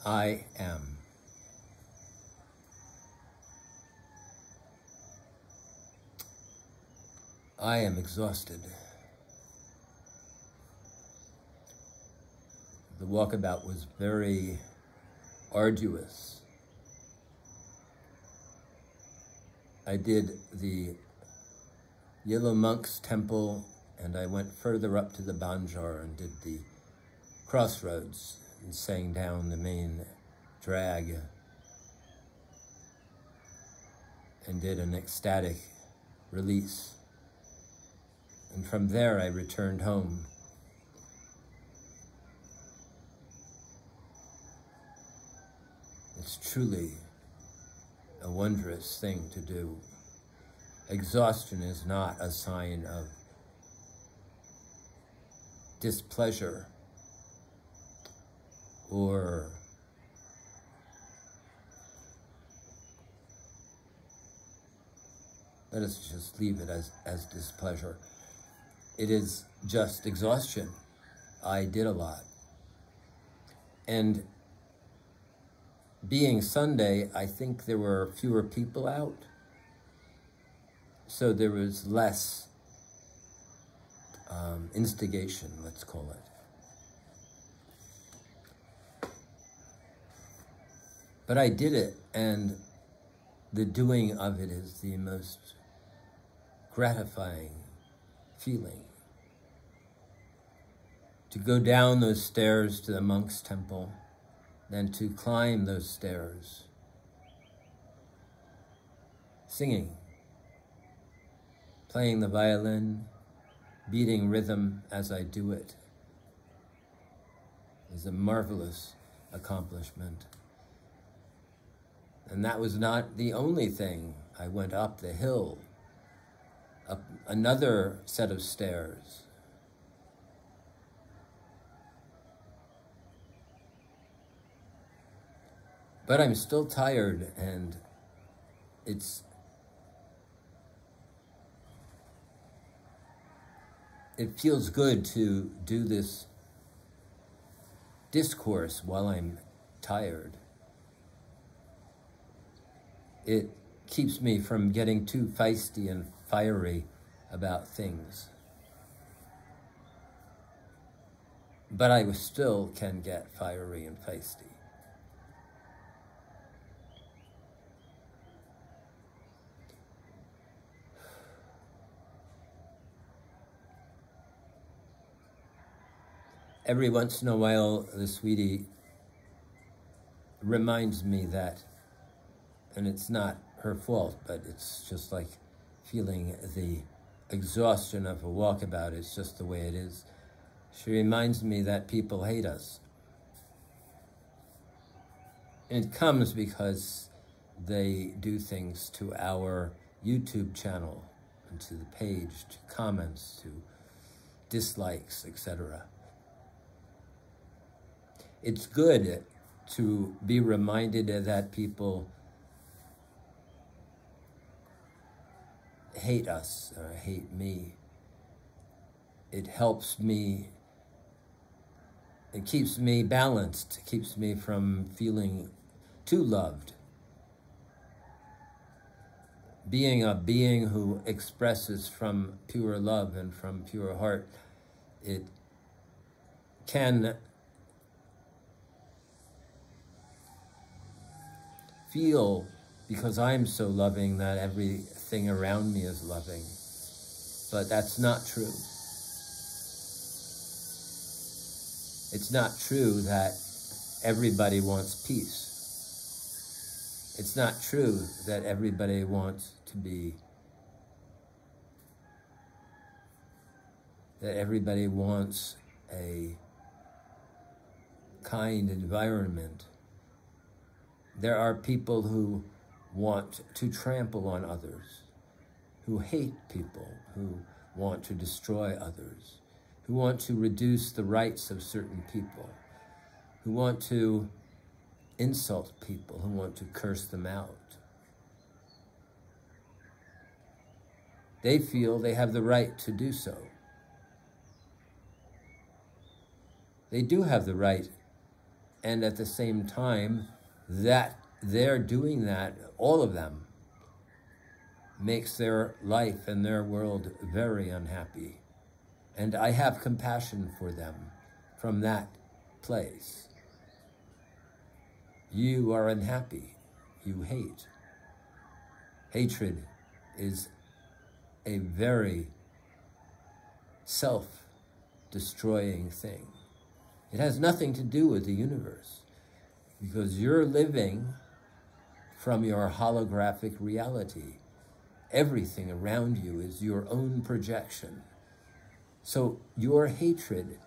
I am. I am exhausted. The walkabout was very arduous. I did the Yellow Monk's Temple, and I went further up to the Banjar and did the crossroads and sang down the main drag and did an ecstatic release. And from there I returned home. It's truly a wondrous thing to do. Exhaustion is not a sign of displeasure or let us just leave it as displeasure. It is just exhaustion. I did a lot. And being Sunday, I think there were fewer people out. So there was less instigation, let's call it. But I did it, and the doing of it is the most gratifying feeling. To go down those stairs to the monk's temple, then to climb those stairs, singing, playing the violin, beating rhythm as I do it, is a marvelous accomplishment. And that was not the only thing. I went up the hill, up another set of stairs. But I'm still tired, and it feels good to do this discourse while I'm tired. It keeps me from getting too feisty and fiery about things. But I still can get fiery and feisty. Every once in a while, the sweetie reminds me that, and it's not her fault, but it's just like feeling the exhaustion of a walkabout. It's just the way it is. She reminds me that people hate us. And it comes because they do things to our YouTube channel and to the page, to comments, to dislikes, etc. It's good to be reminded that people hate us or hate me. It helps me, it keeps me balanced, it keeps me from feeling too loved. Being a being who expresses from pure love and from pure heart, it can feel, because I'm so loving, that everything around me is loving. But that's not true. It's not true that everybody wants peace. It's not true that everybody wants to be, that everybody wants a kind environment. There are people who want to trample on others, who hate people, who want to destroy others, who want to reduce the rights of certain people, who want to insult people, who want to curse them out. They feel they have the right to do so. They do have the right and at the same time, that they're doing that, all of them, makes their life and their world very unhappy. And I have compassion for them from that place. You are unhappy. You hate. Hatred is a very self-destroying thing. It has nothing to do with the universe, because you're living from your holographic reality. Everything around you is your own projection. So your hatred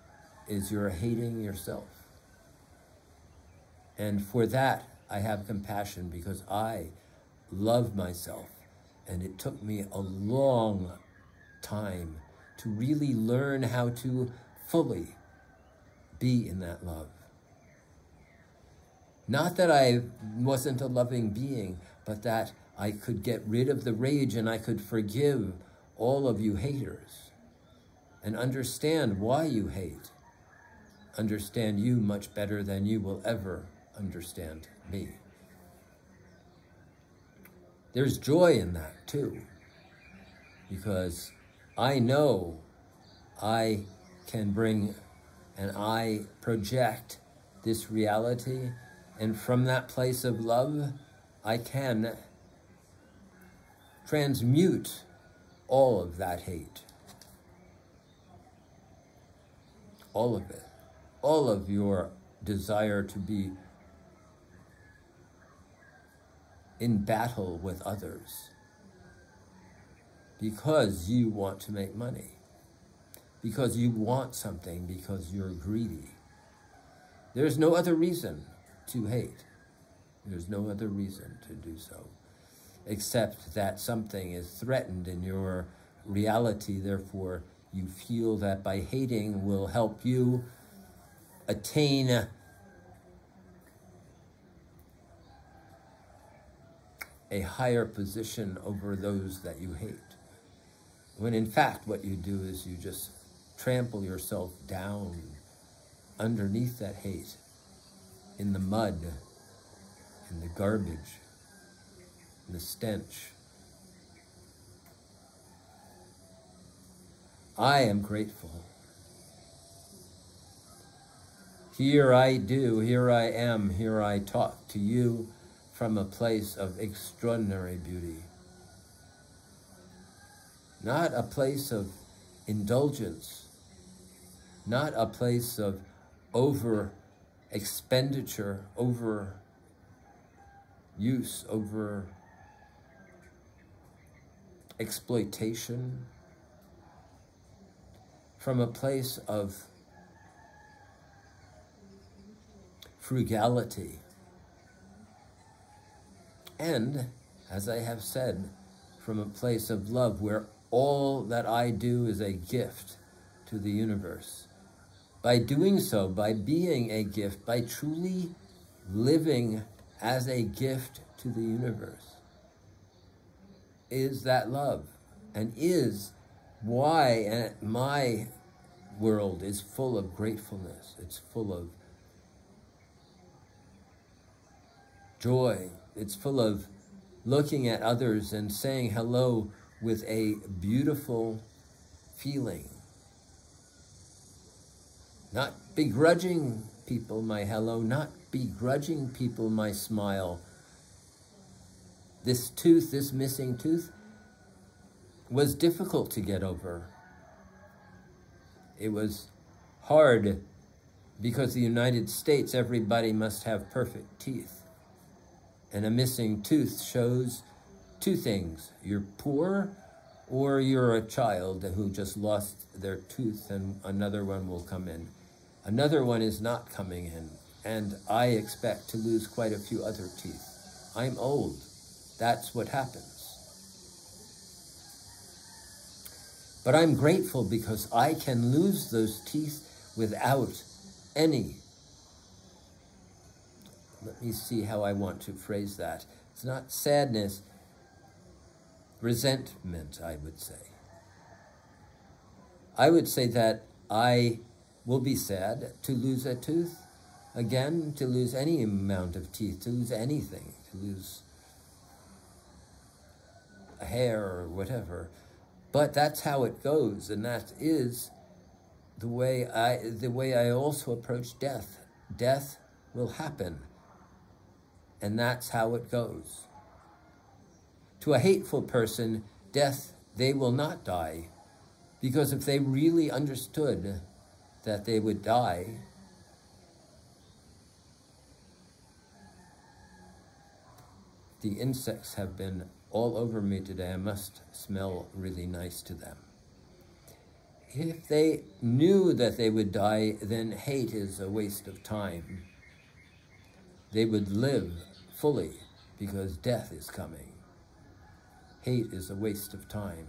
is you're hating yourself. And for that, I have compassion, because I love myself. And it took me a long time to really learn how to fully be in that love. Not that I wasn't a loving being, but that I could get rid of the rage and I could forgive all of you haters and understand why you hate. Understand you much better than you will ever understand me. There's joy in that too, because I know I can bring and I project this reality, and from that place of love, I can transmute all of that hate. All of it. All of your desire to be in battle with others because you want to make money, because you want something, because you're greedy. There's no other reason to hate. There's no other reason to do so, except that something is threatened in your reality. Therefore, you feel that by hating will help you attain a higher position over those that you hate. When in fact, what you do is you just trample yourself down underneath that hate, in the mud, in the garbage, in the stench. I am grateful. Here I am, here I talk to you from a place of extraordinary beauty. Not a place of indulgence, not a place of over expenditure, over use, over exploitation, from a place of frugality. And, as I have said, from a place of love where all that I do is a gift to the universe. By doing so, by being a gift, by truly living as a gift to the universe, is that love, and is why my world is full of gratefulness. It's full of joy. It's full of looking at others and saying hello with a beautiful feeling. Not begrudging people my hello, not begrudging people my smile. This tooth, this missing tooth, was difficult to get over. It was hard because the United States, everybody must have perfect teeth. And a missing tooth shows two things. You're poor, or you're a child who just lost their tooth and another one will come in. Another one is not coming in, and I expect to lose quite a few other teeth. I'm old. That's what happens. But I'm grateful because I can lose those teeth without any. Let me see how I want to phrase that. It's not sadness, resentment, I would say. I would say that I will be sad to lose a again, to lose any amount of teeth, to lose anything, to lose a hair or whatever. But that's how it goes, and that is the way I also approach death. Death will happen, and that's how it goes. To a hateful person, death, they will not die, because if they really understood that they would die, the insects have been all over me today. I must smell really nice to them. If they knew that they would die, then hate is a waste of time. They would live fully because death is coming. Hate is a waste of time.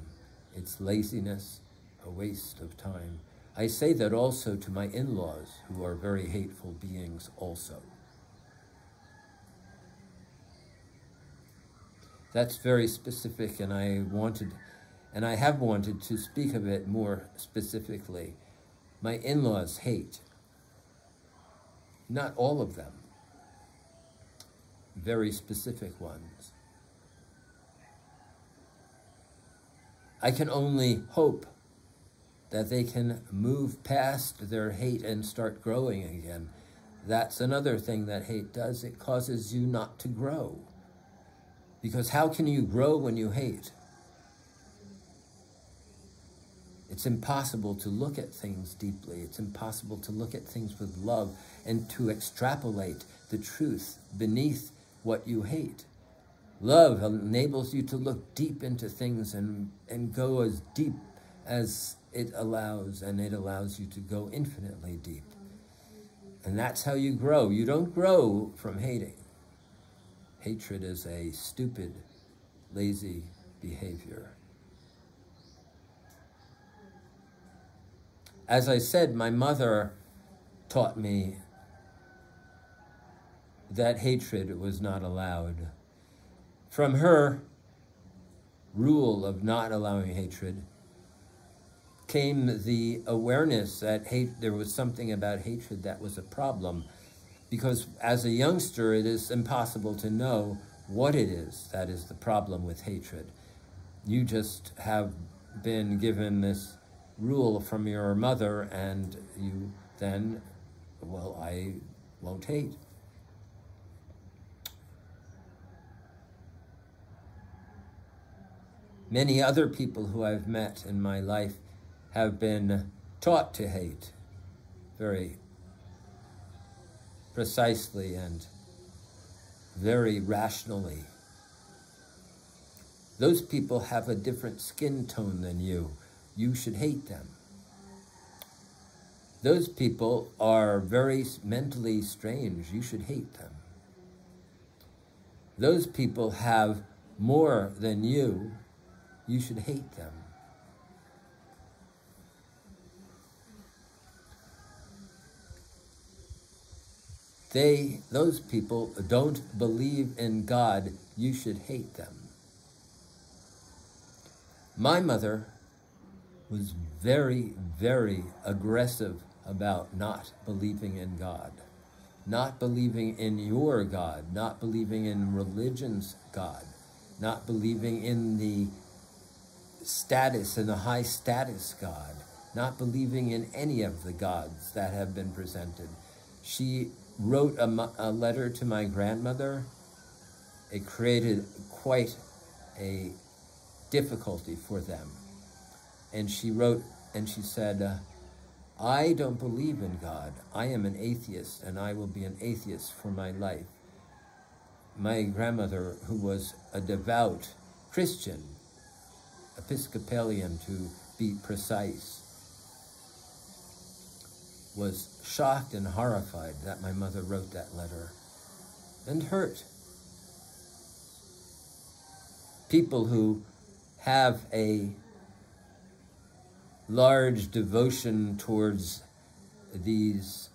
It's laziness, a waste of time. I say that also to my in-laws, who are very hateful beings also. That's very specific, and I have wanted to speak of it more specifically. My in-laws hate. Not all of them. Very specific ones. I can only hope that they can move past their hate and start growing again. That's another thing that hate does. It causes you not to grow. Because how can you grow when you hate? It's impossible to look at things deeply. It's impossible to look at things with love and to extrapolate the truth beneath what you hate. Love enables you to look deep into things and go as deep as it allows, and it allows you to go infinitely deep. And that's how you grow. You don't grow from hating. Hatred is a stupid, lazy behavior. As I said, my mother taught me that hatred was not allowed. From her rule of not allowing hatred came the awareness that there was something about hatred that was a problem. Because as a youngster, it is impossible to know what it is that is the problem with hatred. You just have been given this rule from your mother, and you then, well, I won't hate. Many other people who I've met in my life have been taught to hate very precisely and very rationally. Those people have a different skin tone than you. You should hate them. Those people are very mentally strange. You should hate them. Those people have more than you. You should hate them. Those people don't believe in God. You should hate them. My mother was very, very aggressive about not believing in God, not believing in your God, not believing in religion's God, not believing in the status and the high status God, not believing in any of the gods that have been presented. She wrote a letter to my grandmother. It created quite a difficulty for them. And she wrote, and she said, I don't believe in God. I am an atheist, and I will be an atheist for my life. My grandmother, who was a devout Christian, Episcopalian to be precise, was shocked and horrified that my mother wrote that letter, and hurt. People who have a large devotion towards these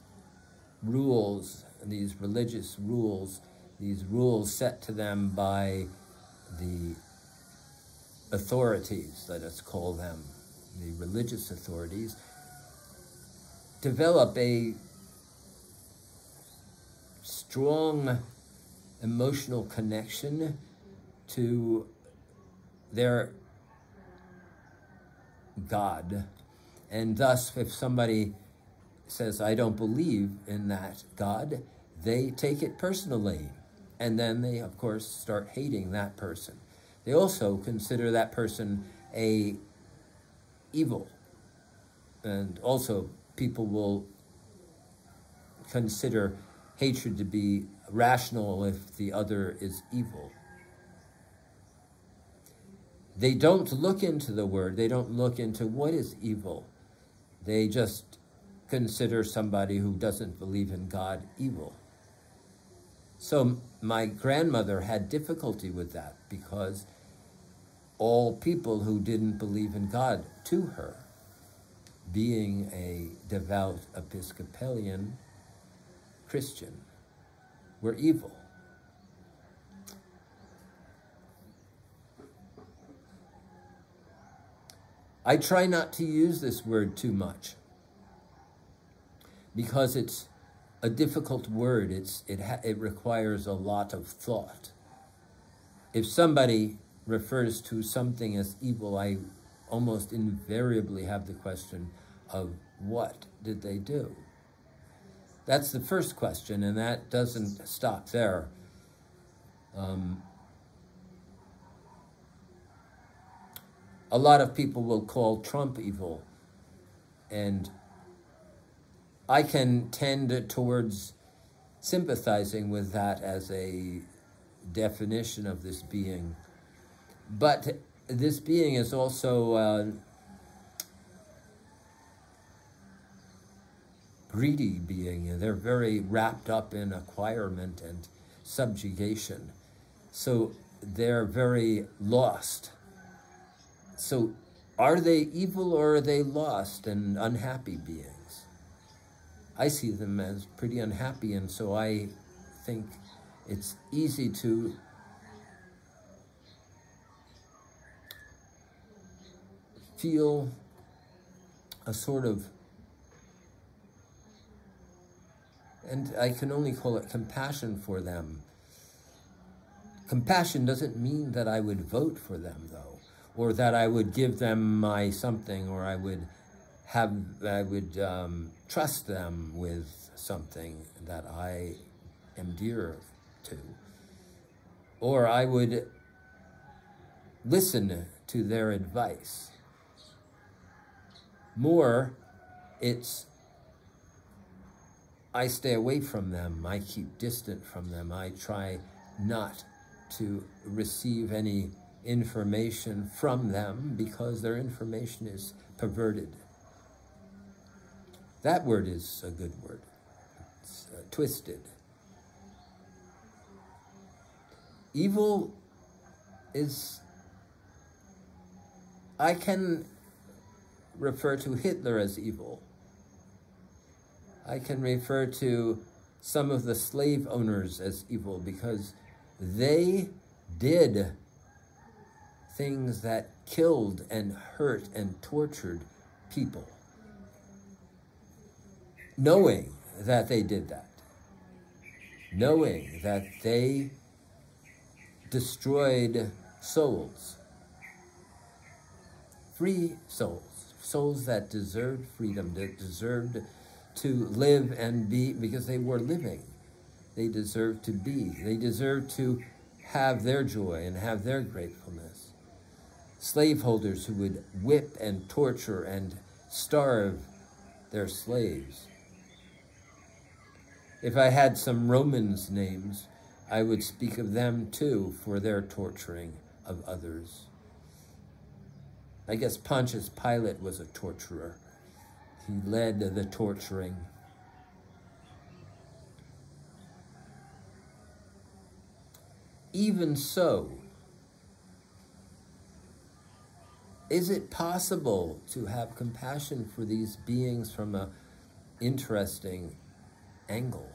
rules, these religious rules, these rules set to them by the authorities, let us call them, the religious authorities, develop a strong emotional connection to their God. And thus, if somebody says, I don't believe in that God, they take it personally. And then they, of course, start hating that person. They also consider that person a evil. And also, people will consider hatred to be rational if the other is evil. They don't look into the word. They don't look into what is evil. They just consider somebody who doesn't believe in God evil. So my grandmother had difficulty with that because all people who didn't believe in God to her, being a devout Episcopalian Christian, were evil. I try not to use this word too much because it's a difficult word. It requires a lot of thought. If somebody refers to something as evil, I almost invariably have the question of what did they do? That's the first question, and that doesn't stop there. A lot of people will call Trump evil, and I can tend towards sympathizing with that as a definition of this being. But this being is also greedy being. They're very wrapped up in acquirement and subjugation. So they're very lost. So are they evil or are they lost and unhappy beings? I see them as pretty unhappy, and so I think it's easy to feel a sort of, and I can only call it compassion for them. Compassion doesn't mean that I would vote for them, though, or that I would give them my something, or I would trust them with something that I am dear to, or I would listen to their advice. More, it's I stay away from them. I keep distant from them. I try not to receive any information from them because their information is perverted. That word is a good word. It's twisted. Evil is, I can refer to Hitler as evil. I can refer to some of the slave owners as evil because they did things that killed and hurt and tortured people, knowing that they did that, knowing that they destroyed souls, free souls, souls that deserved freedom, that deserved to live and be, because they were living. They deserved to be. They deserved to have their joy and have their gratefulness. Slaveholders who would whip and torture and starve their slaves. If I had some Romans names, I would speak of them too for their torturing of others. I guess Pontius Pilate was a torturer. He led the torturing. Even so, is it possible to have compassion for these beings from an interesting angle?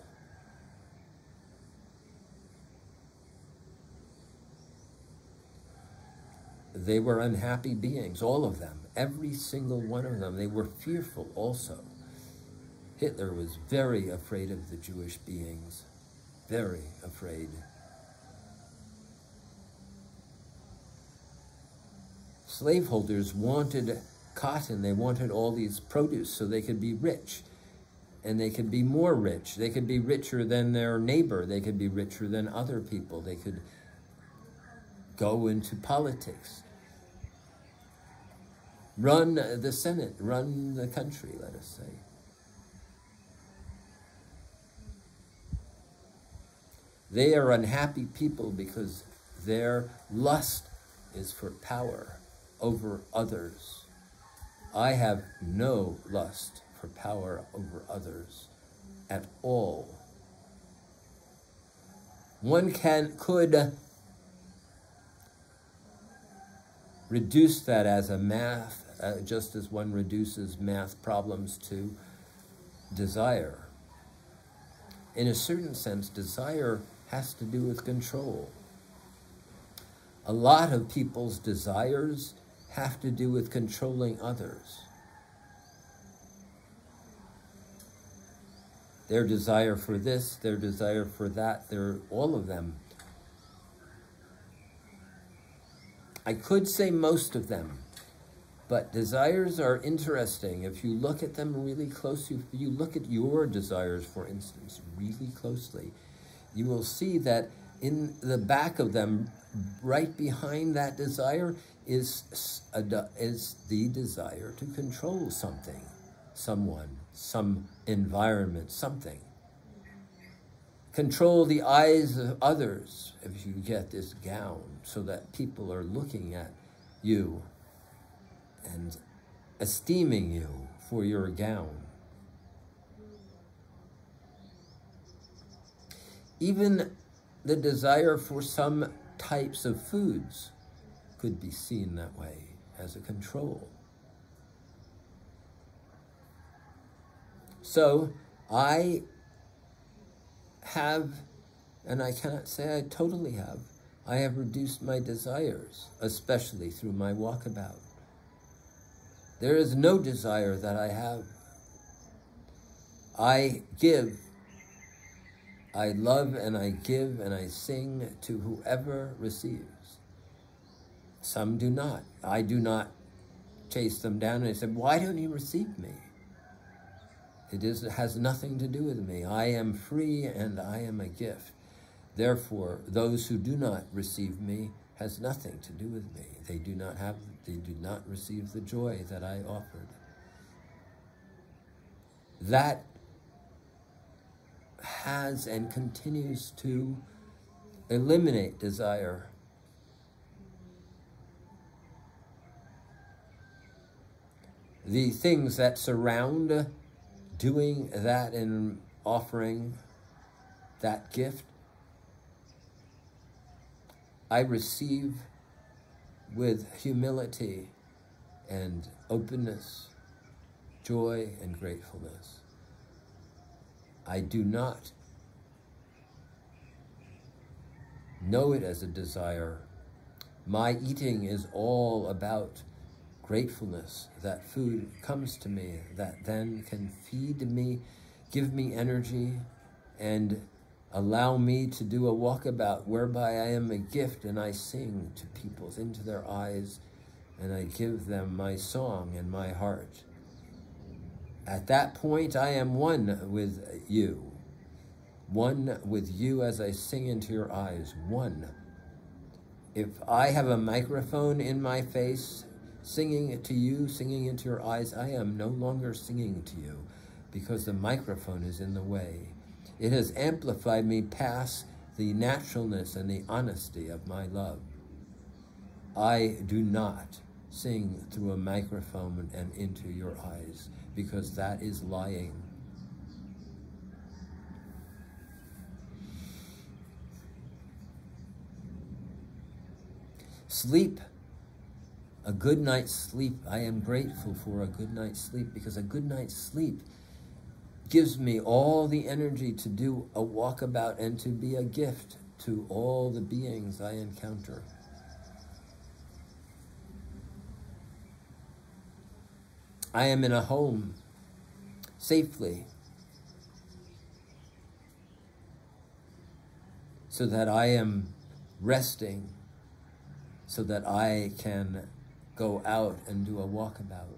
They were unhappy beings, all of them, every single one of them. They were fearful also. Hitler was very afraid of the Jewish beings, very afraid. Slaveholders wanted cotton, they wanted all these produce so they could be rich, and they could be more rich. They could be richer than their neighbor, they could be richer than other people, they could go into politics, run the Senate, run the country, let us say. They are unhappy people because their lust is for power over others. I have no lust for power over others at all. One could reduce that as a math, just as one reduces math problems to desire. In a certain sense, desire has to do with control. A lot of people's desires have to do with controlling others. Their desire for this, their desire for that, all of them. I could say most of them, but desires are interesting. If you look at them really closely, if you look at your desires, for instance, really closely, you will see that in the back of them, right behind that desire, is the desire to control something, someone, some environment, something. Control the eyes of others if you get this gown so that people are looking at you and esteeming you for your gown. Even the desire for some types of foods could be seen that way as a control. So I have, and I cannot say I totally have, I have reduced my desires, especially through my walkabout. There is no desire that I have. I give, I love, and I give, and I sing to whoever receives. Some do not. I do not chase them down and I say, why don't you receive me? It has nothing to do with me. I am free and I am a gift. Therefore, those who do not receive me has nothing to do with me. They do not receive the joy that I offered. That has and continues to eliminate desire. The things that surround doing that and offering that gift, I receive with humility and openness, joy and gratefulness. I do not know it as a desire. My eating is all about gratefulness, that food comes to me, that then can feed me, give me energy, and allow me to do a walkabout whereby I am a gift and I sing to people into their eyes and I give them my song and my heart. At that point, I am one with you as I sing into your eyes, one. If I have a microphone in my face, singing to you, singing into your eyes, I am no longer singing to you because the microphone is in the way. It has amplified me past the naturalness and the honesty of my love. I do not sing through a microphone and into your eyes because that is lying. Sleep. A good night's sleep. I am grateful for a good night's sleep because a good night's sleep gives me all the energy to do a walkabout and to be a gift to all the beings I encounter. I am in a home safely. so that I am resting, so that I can go out and do a walkabout.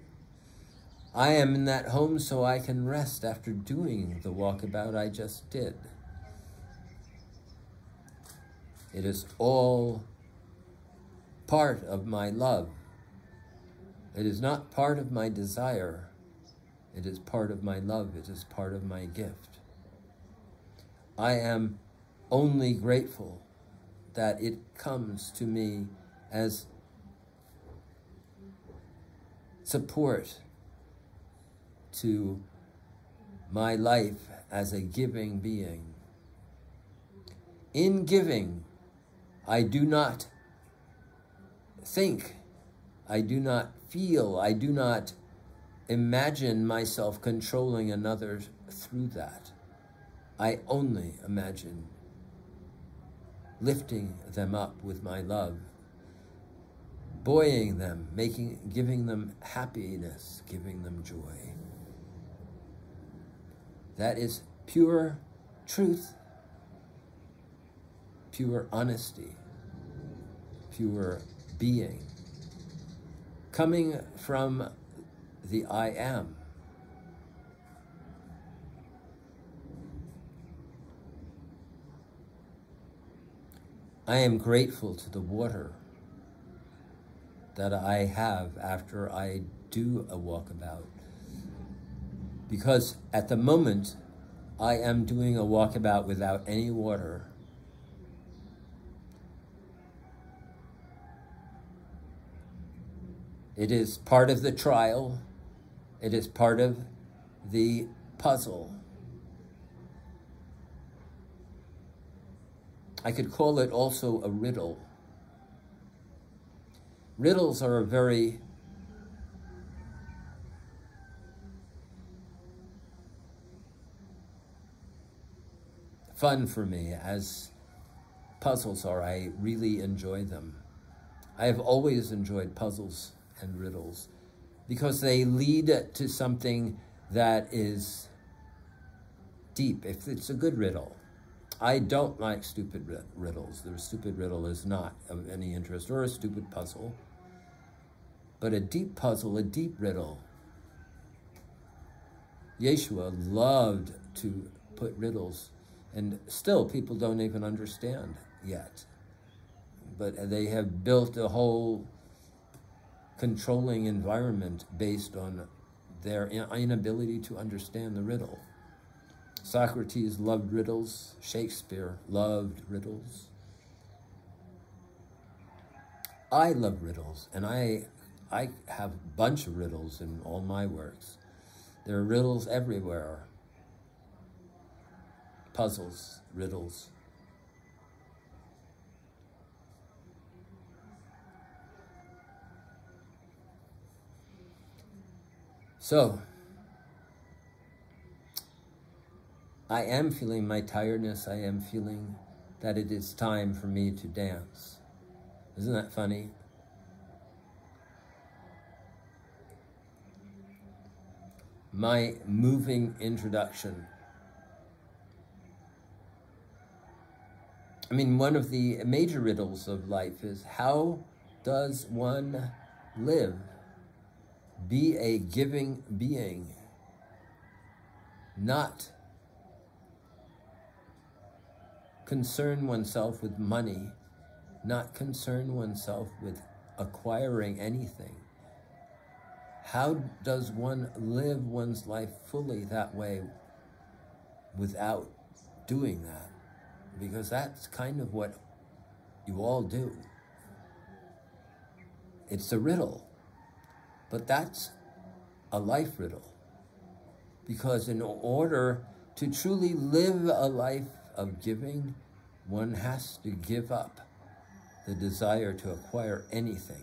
I am in that home so I can rest after doing the walkabout I just did. It is all part of my love. It is not part of my desire. It is part of my love. It is part of my gift. I am only grateful that it comes to me as support to my life as a giving being. In giving, I do not think, I do not feel, I do not imagine myself controlling another through that. I only imagine lifting them up with my love, buoying them, giving them happiness, giving them joy. That is pure truth, pure honesty, pure being, coming from the I am. I am grateful to the water that I have after I do a walkabout, because at the moment I am doing a walkabout without any water. It is part of the trial. It is part of the puzzle. I could call it also a riddle. Riddles are a very fun for me, as puzzles are. I really enjoy them. I have always enjoyed puzzles and riddles because they lead to something that is deep, if it's a good riddle. I don't like stupid riddles. The stupid riddle is not of any interest, or a stupid puzzle. But a deep puzzle, a deep riddle. Yeshua loved to put riddles, and still people don't even understand yet. But they have built a whole controlling environment based on their inability to understand the riddle. Socrates loved riddles. Shakespeare loved riddles. I love riddles, and I have a bunch of riddles in all my works. There are riddles everywhere. Puzzles, riddles. So, I am feeling my tiredness. I am feeling that it is time for me to dance. Isn't that funny? My moving introduction. I mean, one of the major riddles of life is, how does one live? Be a giving being, not concern oneself with money, not concern oneself with acquiring anything. How does one live one's life fully that way without doing that? Because that's kind of what you all do. It's a riddle, but that's a life riddle. Because in order to truly live a life of giving, one has to give up the desire to acquire anything.